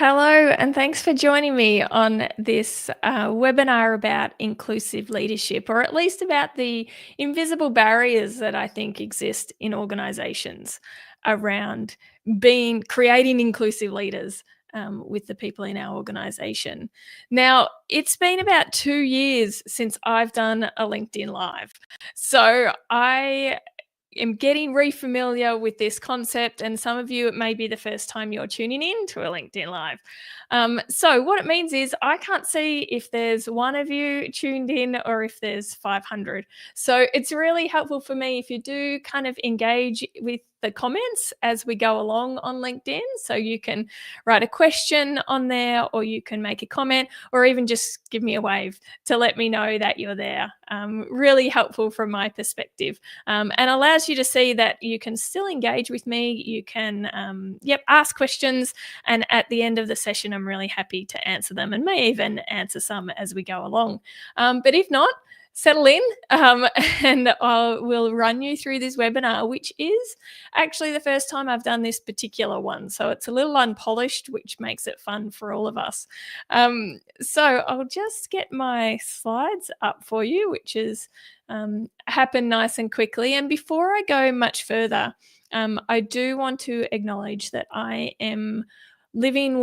Hello, and thanks for joining me on this webinar about inclusive leadership, or at least about the invisible barriers that I think exist in organizations around creating inclusive leaders with the people in our organization. Now, it's been about 2 years since I've done a LinkedIn Live. So I am getting re-familiar with this concept, and some of you, it may be the first time you're tuning in to a LinkedIn Live. So what it means is I can't see if there's one of you tuned in or if there's 500. So it's really helpful for me if you do kind of engage with the comments as we go along on LinkedIn. So you can write a question on there, or you can make a comment, or even just give me a wave to let me know that you're there. Really helpful from my perspective, and allows you to see that you can still engage with me. You can, ask questions, and at the end of the session, I'm really happy to answer them, and may even answer some as we go along. But if not, settle in, and we'll run you through this webinar, which is actually the first time I've done this particular one. So it's a little unpolished, which makes it fun for all of us. So I'll just get my slides up for you, which is happen nice and quickly. And before I go much further, I do want to acknowledge that I am living,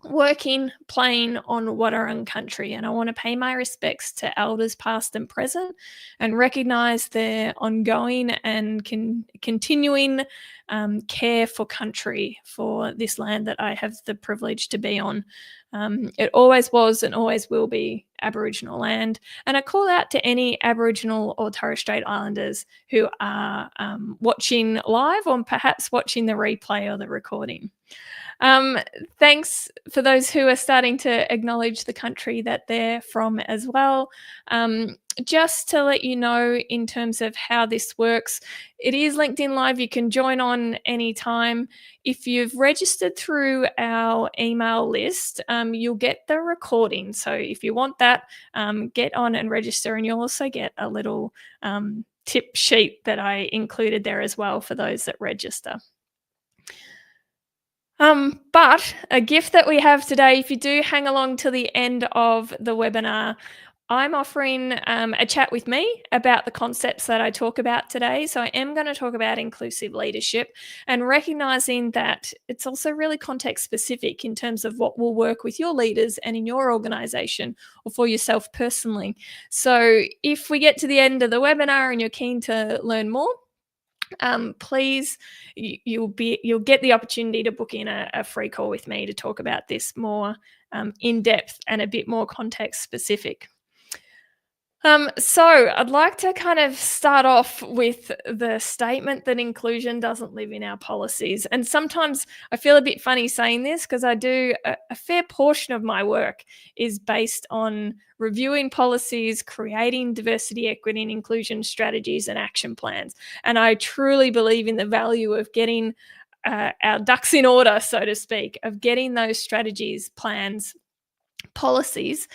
working, playing on Wadawurrung country, and I want to pay my respects to elders past and present, and recognise their ongoing and continuing care for country, for this land that I have the privilege to be on. It always was and always will be Aboriginal land, and I call out to any Aboriginal or Torres Strait Islanders who are watching live, or perhaps watching the replay or the recording. Um, Thanks for those who are starting to acknowledge the country that they're from as well. Just to let you know, in terms of how this works, it is LinkedIn Live. You can join on anytime. If you've registered through our email list, you'll get the recording. So if you want that, get on and register, and you'll also get a little tip sheet that I included there as well for those that register. But a gift that we have today, if you do hang along to the end of the webinar, I'm offering a chat with me about the concepts that I talk about today. So I am going to talk about inclusive leadership, and recognizing that it's also really context specific in terms of what will work with your leaders and in your organization, or for yourself personally. So if we get to the end of the webinar and you're keen to learn more, please, you'll get the opportunity to book in a free call with me to talk about this more in depth and a bit more context specific. So I'd like to kind of start off with the statement that inclusion doesn't live in our policies. And sometimes I feel a bit funny saying this, because I do a fair portion of my work is based on reviewing policies, creating diversity, equity, and inclusion strategies and action plans. And I truly believe in the value of getting our ducks in order, so to speak, of getting those strategies, plans, policies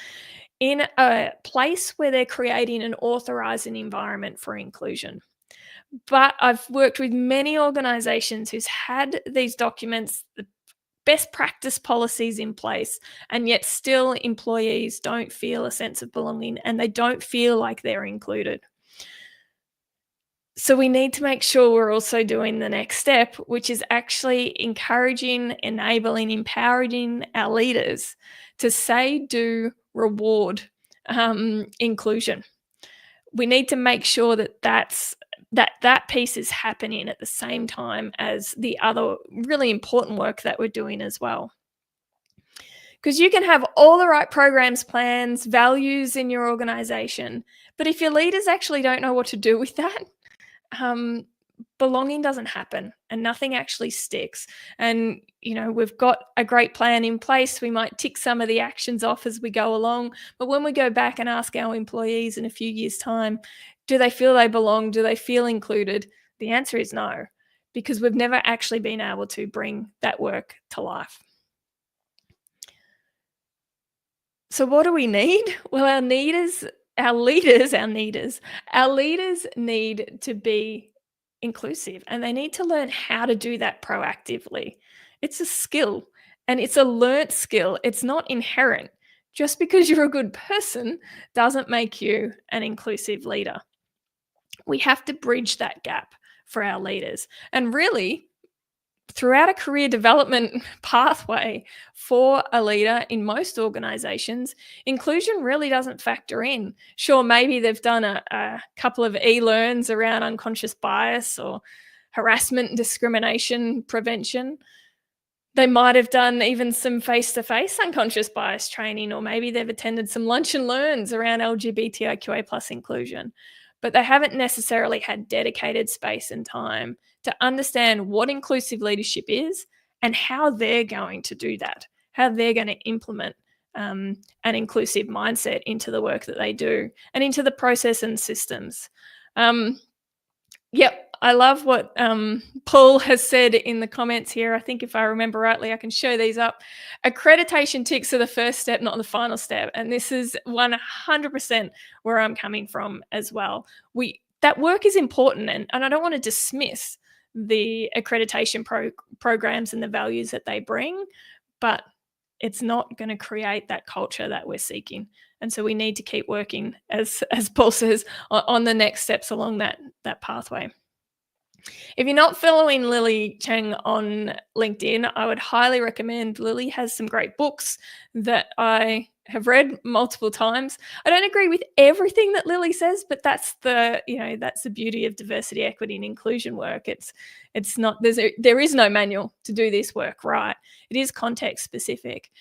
in a place where they're creating and authorizing environment for inclusion. But I've worked with many organizations who's had these documents, the best practice policies in place, and yet still employees don't feel a sense of belonging, and they don't feel like they're included. So we need to make sure we're also doing the next step, which is actually encouraging, enabling, empowering our leaders to say, do, reward inclusion. We need to make sure that that piece is happening at the same time as the other really important work that we're doing as well. Because you can have all the right programs, plans, values in your organization, but if your leaders actually don't know what to do with that, belonging doesn't happen, and nothing actually sticks. And we've got a great plan in place. We might tick some of the actions off as we go along, but when we go back and ask our employees in a few years' time, do they feel they belong? Do they feel included? The answer is no, because we've never actually been able to bring that work to life. So what do we need? Well, our leaders need to be inclusive, and they need to learn how to do that proactively. It's a skill, And it's a learnt skill, it's not inherent. Just because you're a good person doesn't make you an inclusive leader. We have to bridge that gap for our leaders. And really, throughout a career development pathway for a leader in most organizations, inclusion really doesn't factor in. Sure, maybe they've done a couple of e-learns around unconscious bias or harassment and discrimination prevention. They might have done even some face-to-face unconscious bias training, or maybe they've attended some lunch and learns around LGBTIQA plus inclusion, but they haven't necessarily had dedicated space and time to understand what inclusive leadership is and how they're going to do that, how they're going to implement an inclusive mindset into the work that they do and into the process and systems. Um, Yep, I love what Paul has said in the comments here. I think if I remember rightly, I can show these up. Accreditation ticks are the first step, not the final step. And this is 100% where I'm coming from as well. That work is important, and I don't want to dismiss the accreditation programs and the values that they bring, but it's not going to create that culture that we're seeking. And so we need to keep working, as Paul says, on the next steps along that pathway. If you're not following Lily Cheng on LinkedIn, I would highly recommend. Lily has some great books that I have read multiple times. I don't agree with everything that Lily says, but that's the beauty of diversity, equity, and inclusion work. It's not there is no manual to do this work right. It is context specific.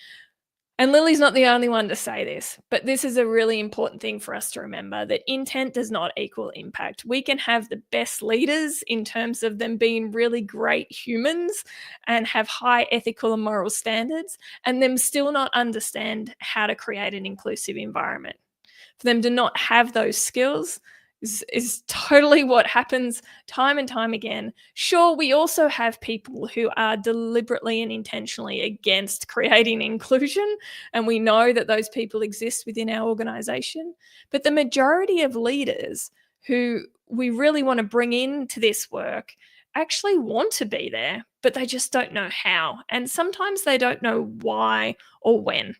And Lily's not the only one to say this, but this is a really important thing for us to remember, that intent does not equal impact. We can have the best leaders in terms of them being really great humans and have high ethical and moral standards, and them still not understand how to create an inclusive environment. For them to not have those skills is totally what happens time and time again. Sure, we also have people who are deliberately and intentionally against creating inclusion, and we know that those people exist within our organization. But the majority of leaders who we really want to bring into this work actually want to be there, but they just don't know how. And sometimes they don't know why or when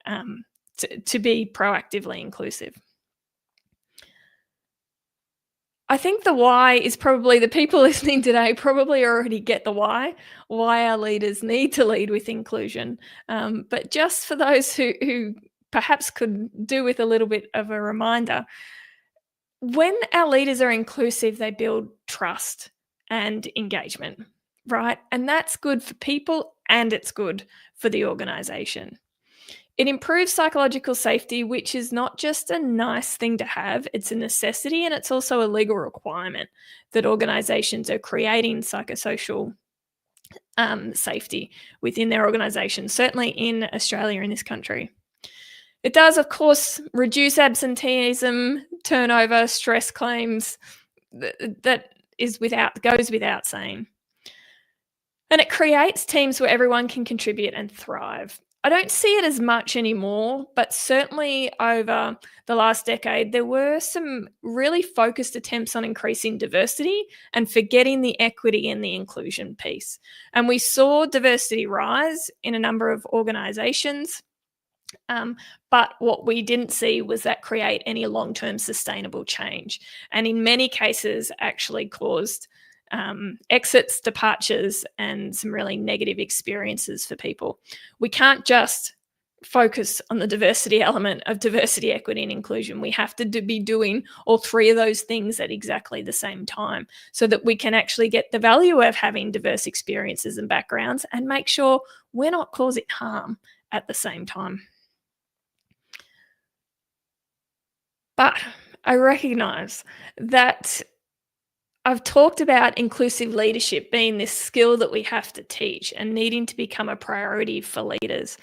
to be proactively inclusive. I think the why is probably, the people listening today probably already get the why our leaders need to lead with inclusion. But just for those who perhaps could do with a little bit of a reminder, when our leaders are inclusive, they build trust and engagement, right? And that's good for people and it's good for the organization. It improves psychological safety, which is not just a nice thing to have, it's a necessity, and it's also a legal requirement that organizations are creating psychosocial safety within their organizations, certainly in Australia, in this country. It does, of course, reduce absenteeism, turnover, stress claims. That goes without saying. And it creates teams where everyone can contribute and thrive. I don't see it as much anymore, but certainly over the last decade, there were some really focused attempts on increasing diversity and forgetting the equity and the inclusion piece. And we saw diversity rise in a number of organizations. But what we didn't see was that create any long-term sustainable change. And in many cases, actually caused exits, departures, and some really negative experiences for people. We can't just focus on the diversity element of diversity, equity, and inclusion. We have to be doing all three of those things at exactly the same time so that we can actually get the value of having diverse experiences and backgrounds and make sure we're not causing harm at the same time. But I recognize that I've talked about inclusive leadership being this skill that we have to teach and needing to become a priority for leaders.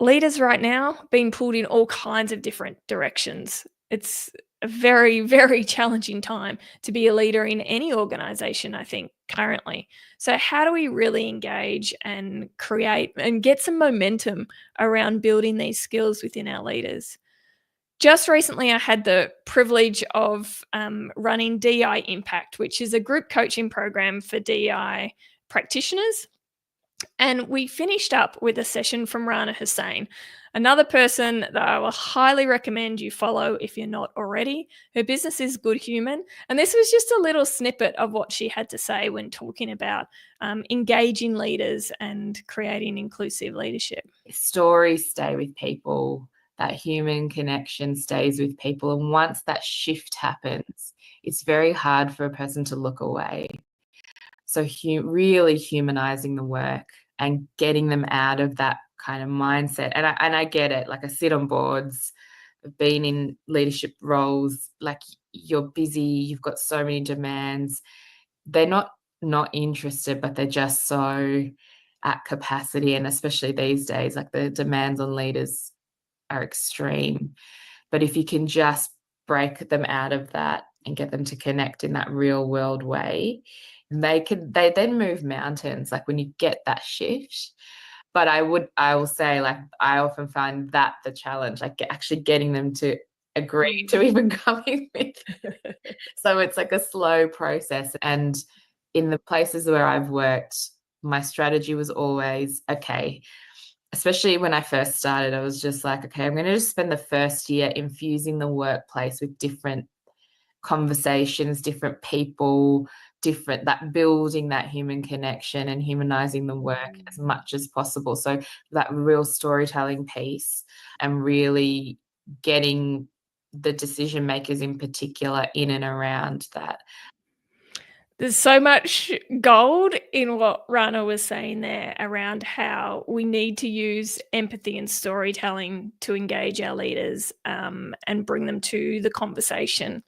Leaders right now being pulled in all kinds of different directions. It's a very, very challenging time to be a leader in any organization, I think, currently. So how do we really engage and create and get some momentum around building these skills within our leaders? Just recently, I had the privilege of running DEI Impact, which is a group coaching program for DEI practitioners. And we finished up with a session from Rana Hussain, another person that I will highly recommend you follow if you're not already. Her business is Good Human. And this was just a little snippet of what she had to say when talking about engaging leaders and creating inclusive leadership. Stories stay with people. That human connection stays with people. And once that shift happens, it's very hard for a person to look away. So really humanizing the work and getting them out of that kind of mindset. And I get it. Like, I sit on boards, I've been in leadership roles. Like, you're busy, you've got so many demands. They're not interested, but they're just so at capacity. And especially these days, like, the demands on leaders are extreme. But if you can just break them out of that and get them to connect in that real world way, they then move mountains, like when you get that shift. But I will say, like, I often find that the challenge, like actually getting them to agree to even coming with. So it's like a slow process. And in the places where I've worked, my strategy was always, okay, especially when I first started, I was just like, okay, I'm going to just spend the first year infusing the workplace with different conversations, different people, that building that human connection and humanizing the work as much as possible. So that real storytelling piece, and really getting the decision makers in particular in and around that. There's so much gold in what Rana was saying there around how we need to use empathy and storytelling to engage our leaders and bring them to the conversation.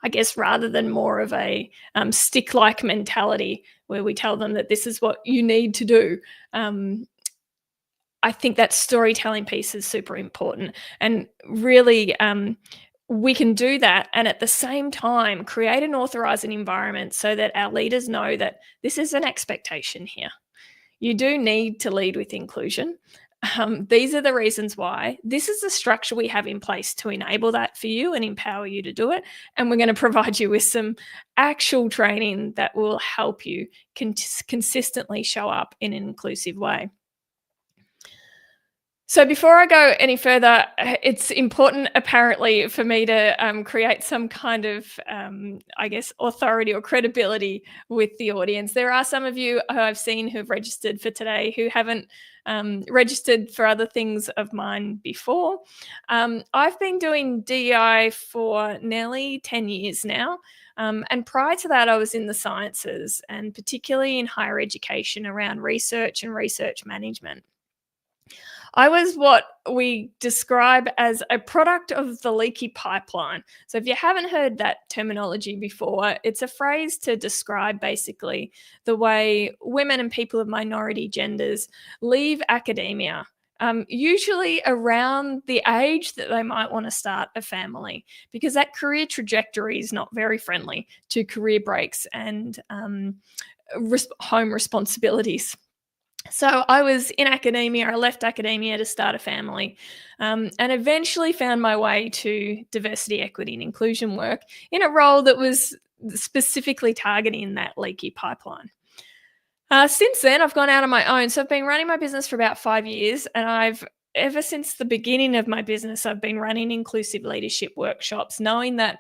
I guess rather than more of a stick-like mentality where we tell them that this is what you need to do. I think that storytelling piece is super important, and really we can do that and at the same time create an authorizing environment so that our leaders know that this is an expectation here. You do need to lead with inclusion. These are the reasons why. This is the structure we have in place to enable that for you and empower you to do it. And we're going to provide you with some actual training that will help you consistently show up in an inclusive way. So before I go any further, it's important apparently for me to create some kind of, I guess, authority or credibility with the audience. There are some of you who I've seen who've registered for today who haven't registered for other things of mine before. I've been doing DEI for nearly 10 years now. And prior to that, I was in the sciences, and particularly in higher education around research and research management. I was what we describe as a product of the leaky pipeline. So if you haven't heard that terminology before, it's a phrase to describe basically the way women and people of minority genders leave academia, usually around the age that they might want to start a family, because that career trajectory is not very friendly to career breaks and home responsibilities. So I was in academia. I left academia to start a family, and eventually found my way to diversity, equity, and inclusion work in a role that was specifically targeting that leaky pipeline. Since then, I've gone out on my own. So I've been running my business for about 5 years, and ever since the beginning of my business, I've been running inclusive leadership workshops, knowing that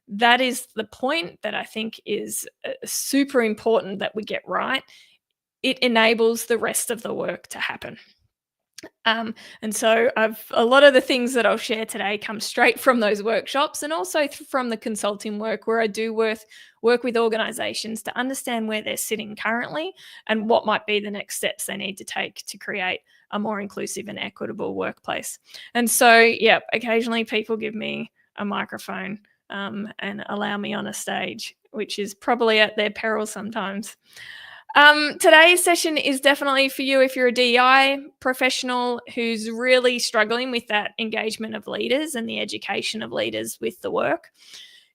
that is the point that I think is super important that we get right. It enables the rest of the work to happen. And so a lot of the things that I'll share today come straight from those workshops, and also from the consulting work where I do work with organizations to understand where they're sitting currently and what might be the next steps they need to take to create a more inclusive and equitable workplace. And so, yeah, occasionally people give me a microphone and allow me on a stage, which is probably at their peril sometimes. Today's session is definitely for you if you're a DEI professional who's really struggling with that engagement of leaders and the education of leaders with the work.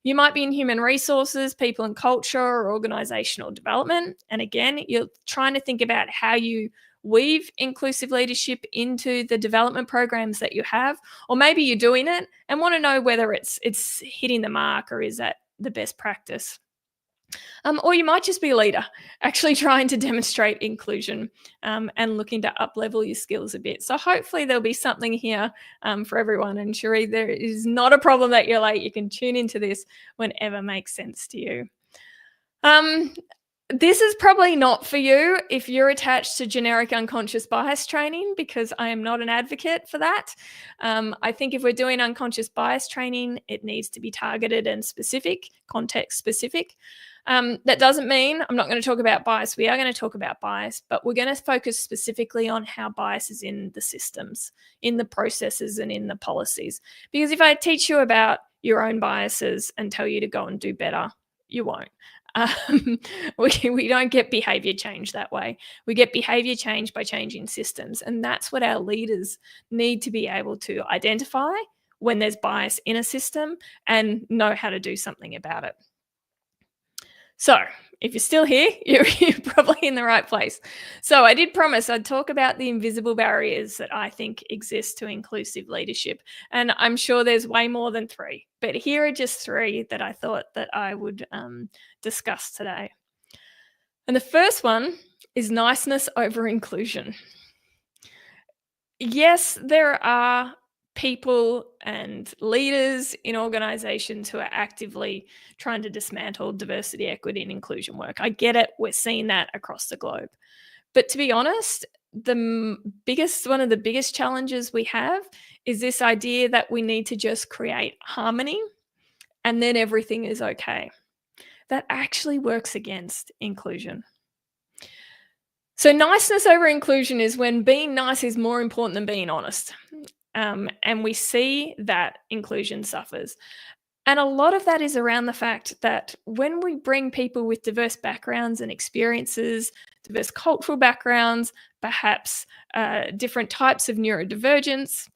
You might be in human resources, people and culture, or organizational development. And again, you're trying to think about how you weave inclusive leadership into the development programs that you have, or maybe you're doing it and want to know whether it's hitting the mark or is that the best practice. Or you might just be a leader, actually trying to demonstrate inclusion, and looking to up-level your skills a bit. So hopefully there'll be something here for everyone. And Cherie, there is not a problem that you're late. You can tune into this whenever makes sense to you. Um, this is probably not for you if you're attached to generic unconscious bias training, because I am not an advocate for that. I think if we're doing unconscious bias training, it needs to be targeted and specific, context specific. That doesn't mean I'm not going to talk about bias. We are going to talk about bias, but we're going to focus specifically on how bias is in the systems, in the processes, and in the policies. Because if I teach you about your own biases and tell you to go and do better, you won't. Um, we don't get behavior change that way. We get behavior change by changing systems. And that's what our leaders need to be able to identify when there's bias in a system and know how to do something about it. So if you're still here, you're probably in the right place. So I did promise I'd talk about the invisible barriers that I think exist to inclusive leadership. And I'm sure there's way more than 3, but here are just 3 that I thought that I would discuss today. And the first one is niceness over inclusion. Yes, there are people and leaders in organizations who are actively trying to dismantle diversity, equity, and inclusion work. I get it. We're seeing that across the globe. But to be honest, one of the biggest challenges we have is this idea that we need to just create harmony and then everything is okay. That actually works against inclusion. So niceness over inclusion is when being nice is more important than being honest. And we see that inclusion suffers. And a lot of that is around the fact that when we bring people with diverse backgrounds and experiences, diverse cultural backgrounds, perhaps different types of neurodivergence,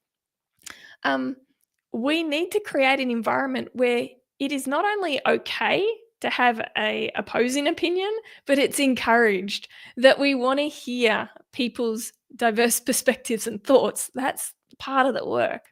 we need to create an environment where it is not only okay to have a opposing opinion, but it's encouraged, that we want to hear people's diverse perspectives and thoughts. That's part of the work.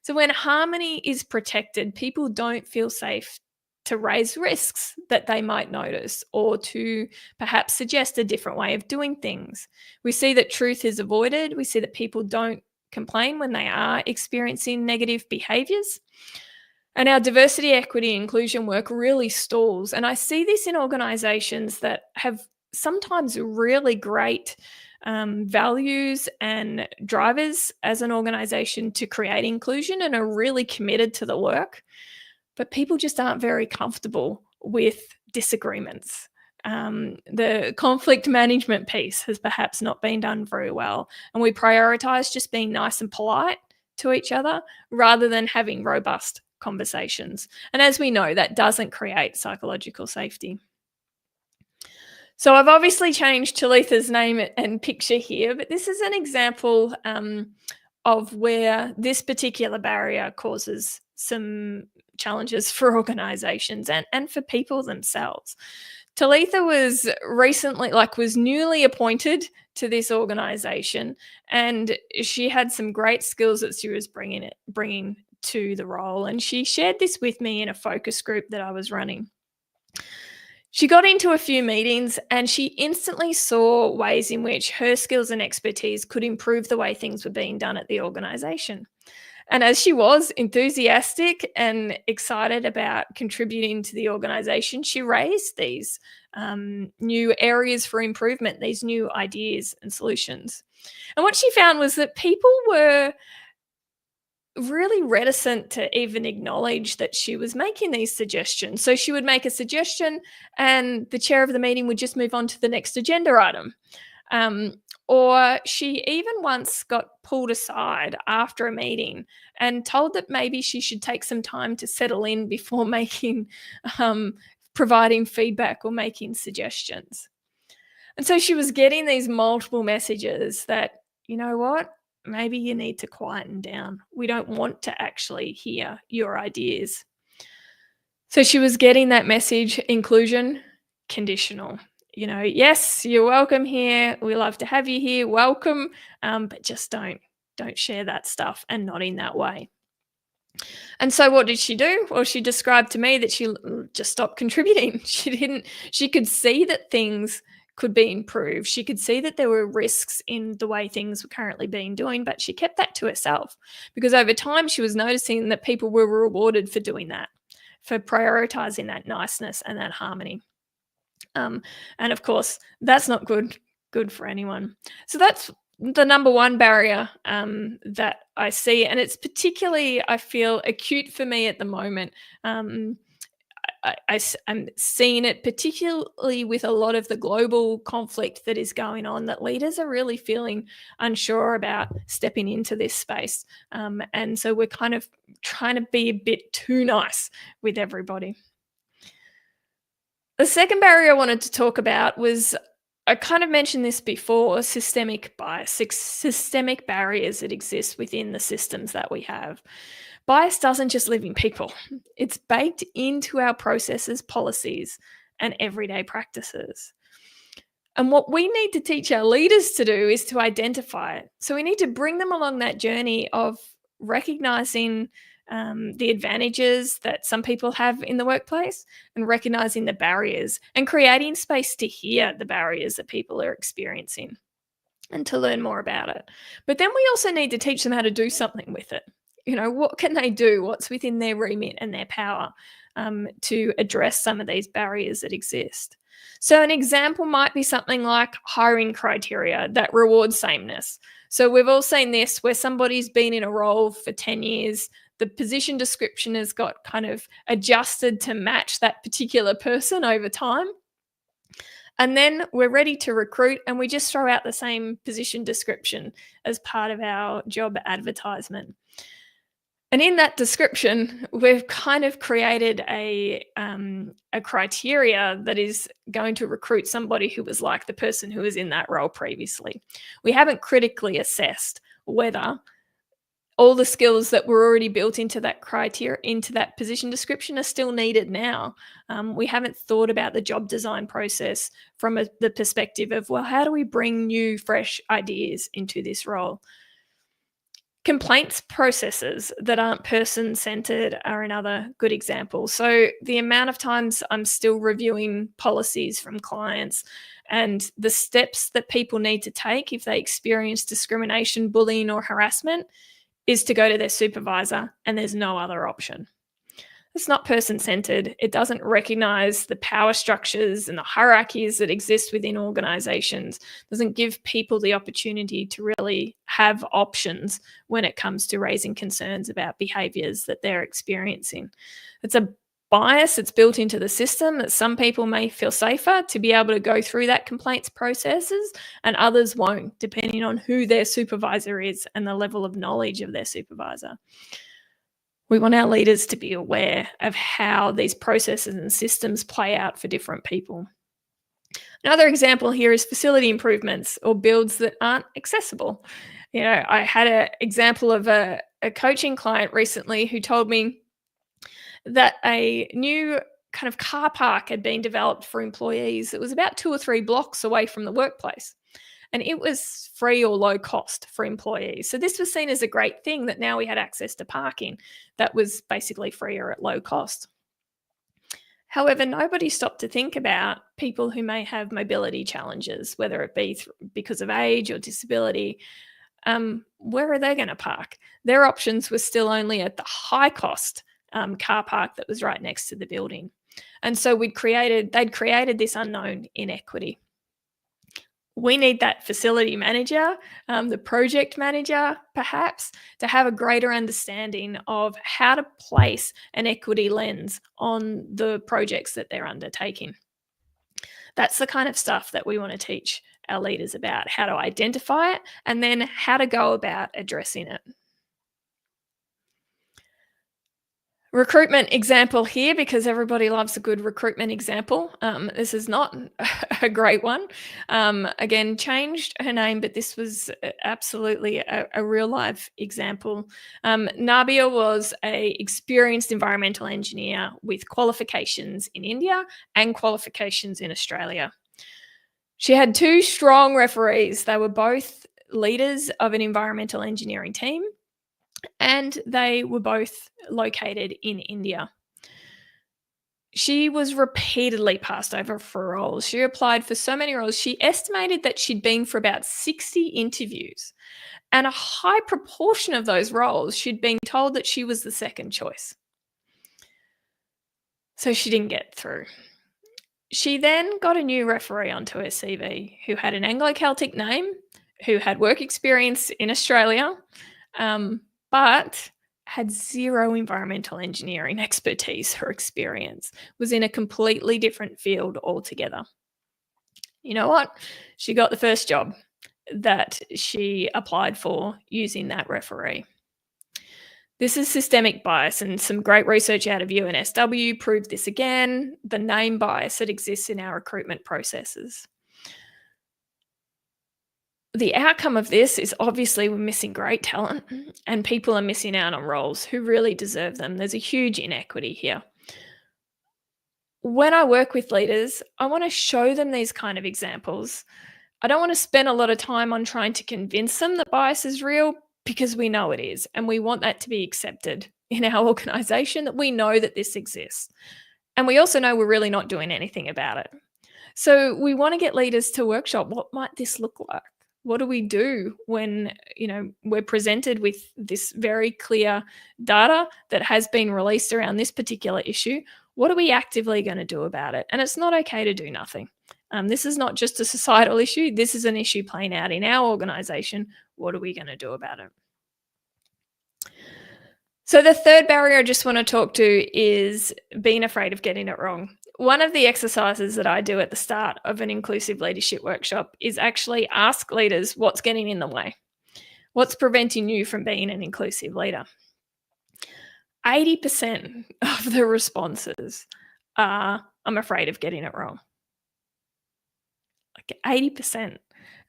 So when harmony is protected, people don't feel safe to raise risks that they might notice or to perhaps suggest a different way of doing things. We see that truth is avoided. We see that people don't complain when they are experiencing negative behaviors. And our diversity, equity, inclusion work really stalls. And I see this in organizations that have sometimes really great values and drivers as an organization to create inclusion and are really committed to the work. But people just aren't very comfortable with disagreements. The conflict management piece has perhaps not been done very well. And we prioritize just being nice and polite to each other rather than having robust conversations. And as we know, that doesn't create psychological safety. So I've obviously changed Talitha's name and picture here, but this is an example of where this particular barrier causes some challenges for organizations and for people themselves. Talitha was newly appointed to this organization, and she had some great skills that she was bringing to the role. And she shared this with me in a focus group that I was running. She got into a few meetings and she instantly saw ways in which her skills and expertise could improve the way things were being done at the organization. And as she was enthusiastic and excited about contributing to the organization, she raised these new areas for improvement, these new ideas and solutions. And what she found was that people were really reticent to even acknowledge that she was making these suggestions. So she would make a suggestion and the chair of the meeting would just move on to the next agenda item. Or she even once got pulled aside after a meeting and told that maybe she should take some time to settle in before providing feedback or making suggestions. And so she was getting these multiple messages that, you know what, maybe you need to quieten down. We don't want to actually hear your ideas. So she was getting that message, inclusion, conditional. Yes, you're welcome here. We love to have you here. Welcome. But just don't share that stuff, and not in that way. And so what did she do? Well, she described to me that she just stopped contributing. She could see that things could be improved. She could see that there were risks in the way things were currently being doing, but she kept that to herself because over time she was noticing that people were rewarded for doing that, for prioritizing that niceness and that harmony. Um, and of course, that's not good for anyone. So that's the number one barrier that I see, and it's particularly I feel acute for me at the moment. Um, I'm seeing it particularly with a lot of the global conflict that is going on. That leaders are really feeling unsure about stepping into this space, and so we're kind of trying to be a bit too nice with everybody. The second barrier I wanted to talk about was I kind of mentioned this before systemic bias, systemic barriers that exist within the systems that we have. Bias doesn't just live in people, it's baked into our processes, policies, and everyday practices. And what we need to teach our leaders to do is to identify it. So we need to bring them along that journey of recognizing the advantages that some people have in the workplace and recognizing the barriers and creating space to hear the barriers that people are experiencing and to learn more about it. But then we also need to teach them how to do something with it. You know, what can they do? What's within their remit and their power to address some of these barriers that exist? So, an example might be something like hiring criteria that reward sameness. So, we've all seen this where somebody's been in a role for 10 years, the position description has got kind of adjusted to match that particular person over time. And then we're ready to recruit, and we just throw out the same position description as part of our job advertisement. And in that description, we've kind of created a criteria that is going to recruit somebody who was like the person who was in that role previously. We haven't critically assessed whether all the skills that were already built into that criteria, into that position description, are still needed now. We haven't thought about the job design process from the perspective of, well, how do we bring new, fresh ideas into this role? Complaints processes that aren't person centered are another good example. So, the amount of times I'm still reviewing policies from clients and the steps that people need to take if they experience discrimination, bullying, or harassment is to go to their supervisor, and there's no other option. It's not person centered. It doesn't recognize the power structures and the hierarchies that exist within organizations. It doesn't give people the opportunity to really have options when it comes to raising concerns about behaviors that they're experiencing. It's a bias that's built into the system that some people may feel safer to be able to go through that complaints processes and others won't, depending on who their supervisor is and the level of knowledge of their supervisor. We want our leaders to be aware of how these processes and systems play out for different people. Another example here is facility improvements or builds that aren't accessible. You know, I had an example of a coaching client recently who told me that a new kind of car park had been developed for employees. It was about 2 or 3 blocks away from the workplace. And it was free or low cost for employees. So this was seen as a great thing that now we had access to parking that was basically free or at low cost. However, nobody stopped to think about people who may have mobility challenges, whether it be because of age or disability. Where are they going to park? Their options were still only at the high cost car park that was right next to the building. And so they'd created this unknown inequity. We need that facility manager, the project manager, perhaps, to have a greater understanding of how to place an equity lens on the projects that they're undertaking. That's the kind of stuff that we want to teach our leaders about, how to identify it and then how to go about addressing it. Recruitment example here, because everybody loves a good recruitment example. This is not a great one. Again, changed her name, but this was absolutely a real life example. Nabia was a experienced environmental engineer with qualifications in India and qualifications in Australia. She had 2 strong referees. They were both leaders of an environmental engineering team. and they were both located in India. She was repeatedly passed over for roles. She applied for so many roles. She estimated that she'd been for about 60 interviews, and a high proportion of those roles, she'd been told that she was the second choice. So she didn't get through. She then got a new referee onto her CV who had an Anglo-Celtic name, who had work experience in Australia, but had zero environmental engineering expertise or experience, was in a completely different field altogether. You know what? She got the first job that she applied for using that referee. This is systemic bias, and some great research out of UNSW proved this again, the name bias that exists in our recruitment processes. The outcome of this is obviously we're missing great talent and people are missing out on roles who really deserve them. There's a huge inequity here. When I work with leaders, I want to show them these kind of examples. I don't want to spend a lot of time on trying to convince them that bias is real, because we know it is, and we want that to be accepted in our organization, that we know that this exists. And we also know we're really not doing anything about it. So we want to get leaders to workshop, what might this look like? What do we do when, we're presented with this very clear data that has been released around this particular issue? What are we actively going to do about it? And it's not okay to do nothing. This is not just a societal issue. This is an issue playing out in our organization. What are we going to do about it? So the third barrier I just want to talk to is being afraid of getting it wrong. One of the exercises that I do at the start of an inclusive leadership workshop is actually ask leaders what's getting in the way. What's preventing you from being an inclusive leader? 80% of the responses are, I'm afraid of getting it wrong. Like 80%.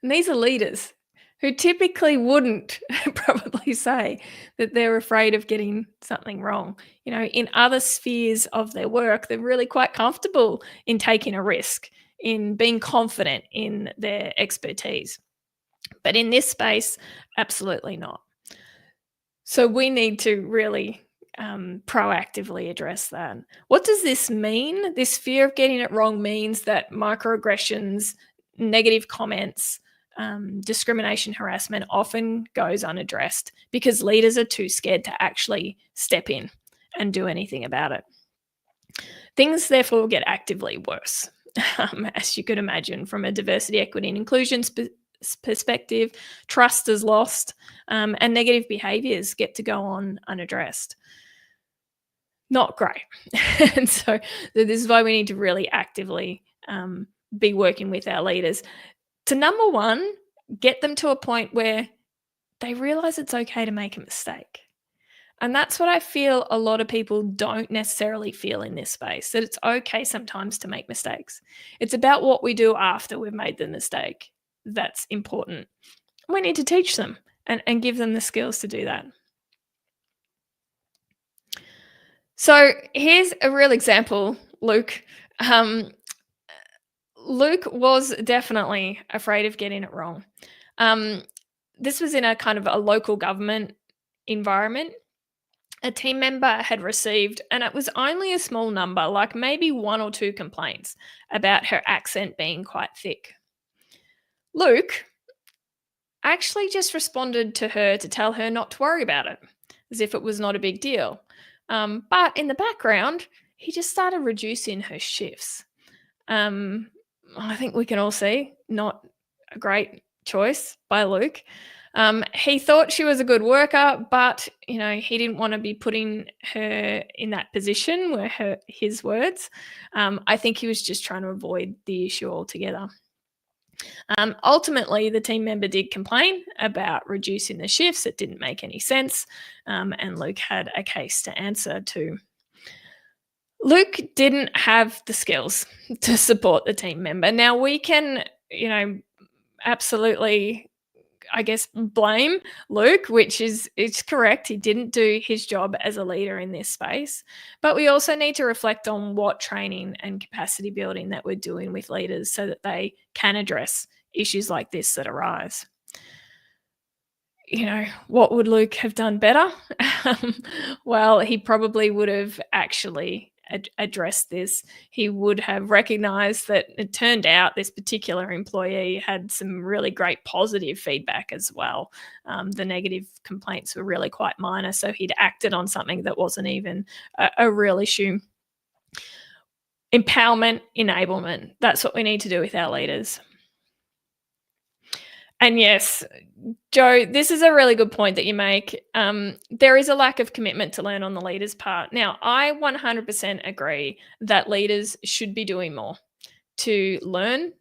And these are leaders who typically wouldn't probably say that they're afraid of getting something wrong. In other spheres of their work, they're really quite comfortable in taking a risk, in being confident in their expertise. But in this space, absolutely not. So we need to really proactively address that. What does this mean? This fear of getting it wrong means that microaggressions, negative comments, discrimination, harassment often goes unaddressed because leaders are too scared to actually step in and do anything about it. Things therefore get actively worse, as you could imagine, from a diversity, equity, and inclusion perspective. Trust is lost, and negative behaviors get to go on unaddressed. Not great. And so this is why we need to really actively be working with our leaders to, number one, get them to a point where they realize it's okay to make a mistake. And that's what I feel a lot of people don't necessarily feel in this space, that it's okay sometimes to make mistakes. It's about what we do after we've made the mistake that's important. We need to teach them and give them the skills to do that. So here's a real example, Luke. Luke was definitely afraid of getting it wrong. This was in a kind of a local government environment. A team member had received, and it was only a small number, like maybe 1 or 2 complaints about her accent being quite thick. Luke actually just responded to her to tell her not to worry about it, as if it was not a big deal. But in the background, he just started reducing her shifts. I think we can all see, not a great choice by Luke. He thought she was a good worker, but he didn't want to be putting her in that position, were his words. I think he was just trying to avoid the issue altogether. Ultimately, the team member did complain about reducing the shifts. It didn't make any sense, and Luke had a case to answer to. Luke didn't have the skills to support the team member. Now, we can, absolutely, I guess, blame Luke, which is correct. He didn't do his job as a leader in this space. But we also need to reflect on what training and capacity building that we're doing with leaders so that they can address issues like this that arise. What would Luke have done better? Well, he probably would have actually addressed this. He would have recognized that it turned out this particular employee had some really great positive feedback as well. The negative complaints were really quite minor, so he'd acted on something that wasn't even a real issue. Empowerment, enablement. That's what we need to do with our leaders. And yes, Joe, this is a really good point that you make. There is a lack of commitment to learn on the leader's part. Now, I 100% agree that leaders should be doing more to learn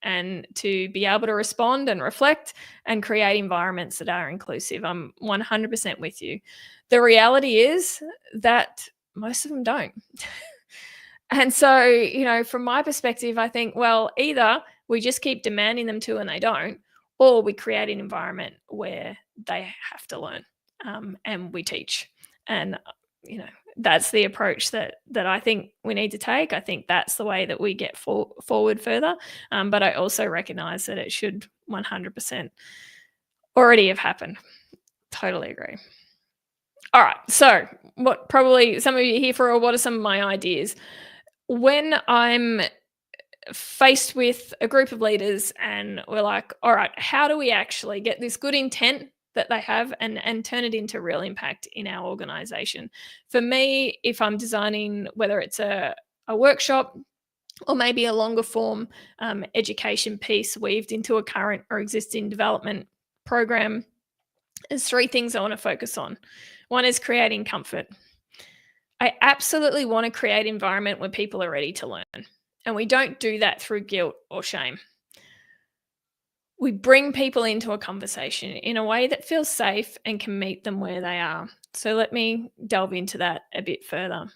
and to be able to respond and reflect and create environments that are inclusive. I'm 100% with you. The reality is that most of them don't. And so, from my perspective, I think, well, either we just keep demanding them to and they don't, or we create an environment where they have to learn, and we teach. And, that's the approach that I think we need to take. I think that's the way that we get forward further. But I also recognize that it should 100% already have happened. Totally agree. All right. So what probably some of you here for, or what are some of my ideas? When I'm faced with a group of leaders and we're like, all right, how do we actually get this good intent that they have and turn it into real impact in our organization? For me, if I'm designing, whether it's a workshop or maybe a longer form education piece weaved into a current or existing development program, there's three things I want to focus on. One is creating comfort. I absolutely want to create an environment where people are ready to learn. And we don't do that through guilt or shame. We bring people into a conversation in a way that feels safe and can meet them where they are. So let me delve into that a bit further.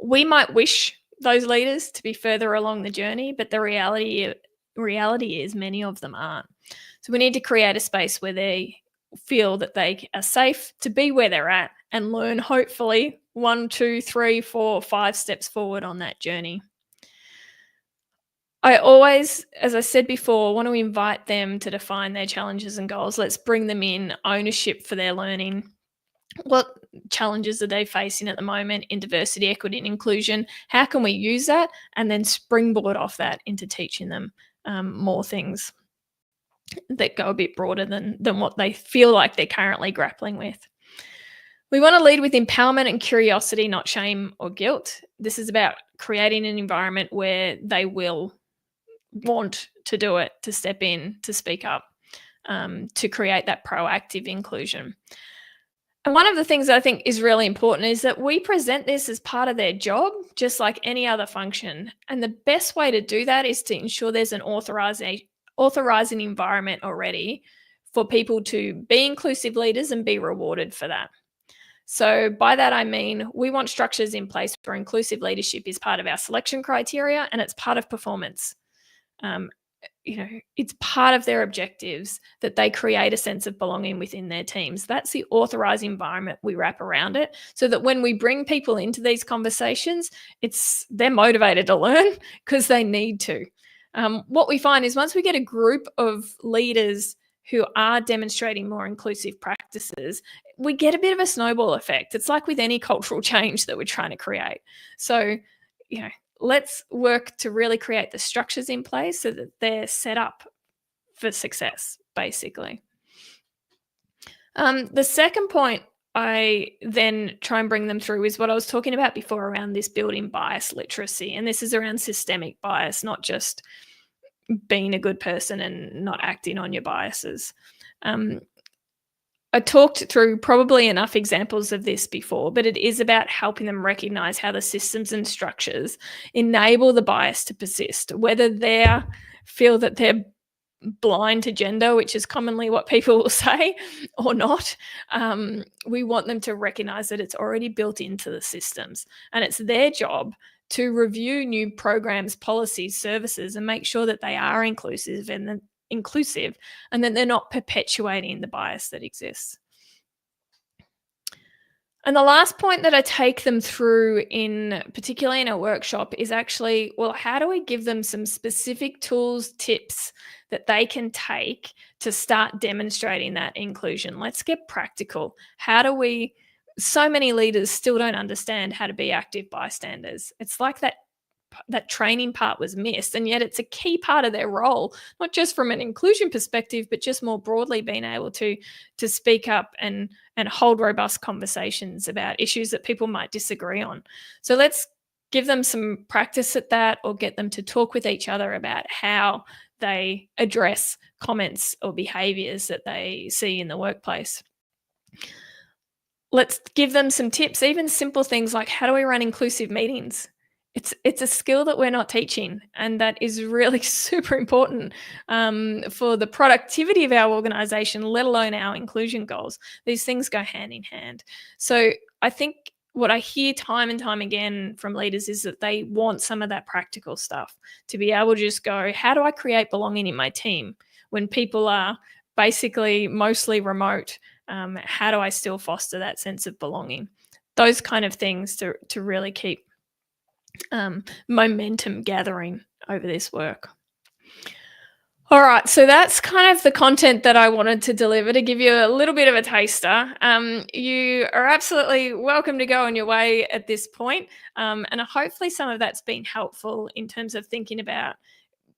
We might wish those leaders to be further along the journey, but the reality is many of them aren't. So we need to create a space where they feel that they are safe to be where they're at and learn, hopefully, 1, 2, 3, 4, 5 steps forward on that journey. I always, as I said before, want to invite them to define their challenges and goals. Let's bring them in, ownership for their learning. What challenges are they facing at the moment in diversity, equity, and inclusion? How can we use that and then springboard off that into teaching them more things that go a bit broader than what they feel like they're currently grappling with? We want to lead with empowerment and curiosity, not shame or guilt. This is about creating an environment where they will want to do it, to step in, to speak up, to create that proactive inclusion. And one of the things that I think is really important is that we present this as part of their job, just like any other function. And the best way to do that is to ensure there's an authorizing environment already for people to be inclusive leaders and be rewarded for that. So by that, I mean, we want structures in place where inclusive leadership is part of our selection criteria and it's part of performance. It's part of their objectives that they create a sense of belonging within their teams. That's the authorized environment we wrap around it, so that when we bring people into these conversations, they're motivated to learn because they need to. What we find is once we get a group of leaders who are demonstrating more inclusive practices, we get a bit of a snowball effect. It's like with any cultural change that we're trying to create. So, let's work to really create the structures in place so that they're set up for success, basically. The second point I then try and bring them through is what I was talking about before around this building bias literacy. And this is around systemic bias, not just being a good person and not acting on your biases. I talked through probably enough examples of this before, but it is about helping them recognize how the systems and structures enable the bias to persist, whether they feel that they're blind to gender, which is commonly what people will say, or not. We want them to recognize that it's already built into the systems, and it's their job to review new programs, policies, services, and make sure that they are inclusive and that they're not perpetuating the bias that exists. And the last point that I take them through particularly in a workshop is actually, well, how do we give them some specific tools, tips that they can take to start demonstrating that inclusion? Let's get practical. So many leaders still don't understand how to be active bystanders. It's like that training part was missed, and yet it's a key part of their role, not just from an inclusion perspective, but just more broadly being able to speak up and hold robust conversations about issues that people might disagree on. So let's give them some practice at that, or get them to talk with each other about how they address comments or behaviors that they see in the workplace. Let's give them some tips, even simple things like, how do we run inclusive meetings? It's a skill that we're not teaching, and that is really super important for the productivity of our organization, let alone our inclusion goals. These things go hand in hand. So I think what I hear time and time again from leaders is that they want some of that practical stuff to be able to just go, how do I create belonging in my team when people are basically mostly remote? How do I still foster that sense of belonging? Those kind of things to really keep momentum gathering over this work. All right, so that's kind of the content that I wanted to deliver to give you a little bit of a taster. You are absolutely welcome to go on your way at this point, and hopefully some of that's been helpful in terms of thinking about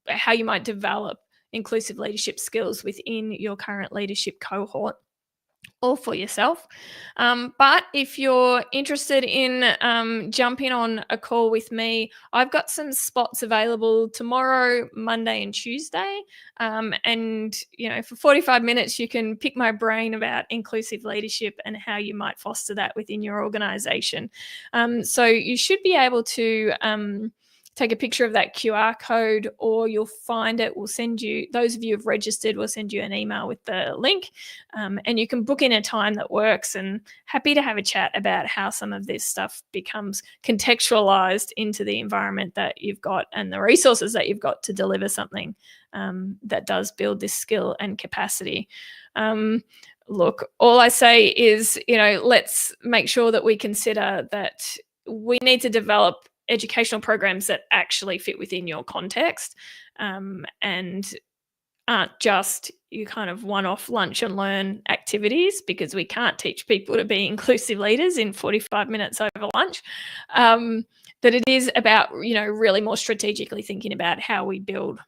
how you might develop inclusive leadership skills within your current leadership cohort, or for yourself. But if you're interested in jumping on a call with me, I've got some spots available tomorrow, Monday, and Tuesday. And for 45 minutes, you can pick my brain about inclusive leadership and how you might foster that within your organization. So you should be able to take a picture of that QR code, or you'll find it. We'll send you, those of you who've registered, we'll send you an email with the link, and you can book in a time that works, and happy to have a chat about how some of this stuff becomes contextualized into the environment that you've got and the resources that you've got to deliver something that does build this skill and capacity. Look, all I say is, let's make sure that we consider that we need to develop educational programs that actually fit within your context, and aren't just you kind of one-off lunch and learn activities, because we can't teach people to be inclusive leaders in 45 minutes over lunch. That it is about, really more strategically thinking about how we build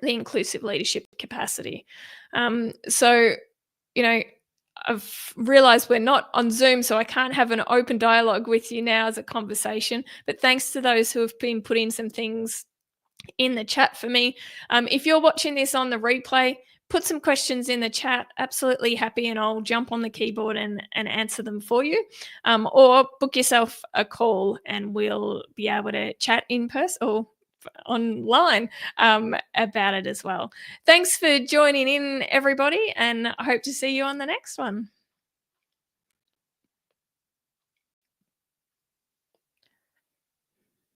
the inclusive leadership capacity. So, I've realized we're not on Zoom, so I can't have an open dialogue with you now as a conversation. But thanks to those who have been putting some things in the chat for me. If you're watching this on the replay, put some questions in the chat. Absolutely happy, and I'll jump on the keyboard and answer them for you. Or book yourself a call, and we'll be able to chat in person or online about it as well. Thanks for joining in, everybody, and I hope to see you on the next one.